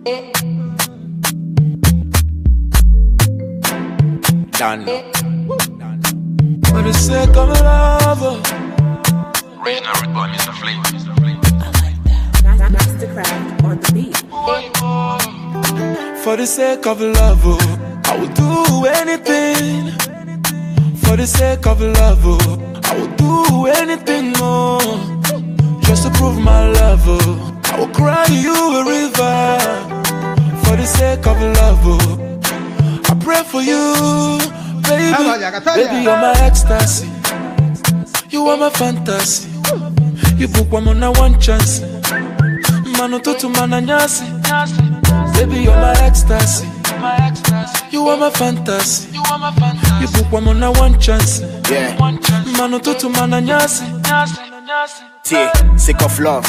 Done. For the sake of love. Original root boy, Mr. Flavor. I like that. Mastercraft on the beat. For the sake of love, I will do anything. For the sake of love, I will do anything more. Just to prove my love, I will cry you a river. For the sake of love, I pray for you, baby. Baby, you're my ecstasy. You are my fantasy. You book one on one chance. Mano tutu mananyasi. Baby, you're my ecstasy. You are my fantasy. You book one on one chance. Yeah. Mano tutu mananyasi. Sick of love.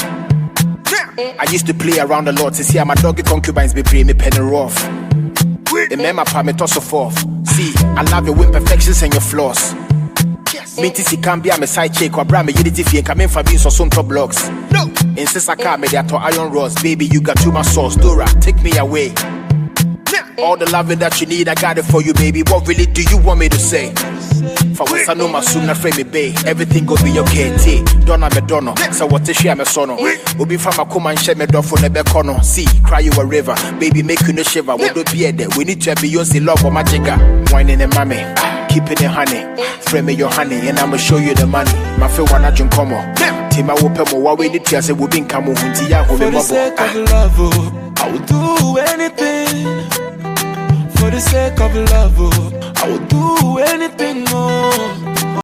I used to play around a lot to see how my doggy concubines be bring me penny rough. The men my part me toss off. See, I love your imperfections and your flaws. Me tisi can be a side chick or brand me unity fee and come in for being so some top blocks. No, insist I can't me that to iron rods. Baby, you got too much sauce. Dora, take me away. All the loving that you need, I got it for you, baby. What really do you want me to say? For once I know my soon I frame me bay. Everything go be okay. T. Donna me dono. So what is she a me sono? Ubi from a come and share me door for the becono. See, cry you a river. Baby, make you no shiver. We do be there. We need to have Beyonce love or my jigger. Whining and mommy. Keeping it honey. Frame me your honey and I'ma show you the money. My feel wanna drink come on. Tima will pay more what we need to say we've been come on. For the sake of love, I will do anything. For the sake of love, I will do anything more.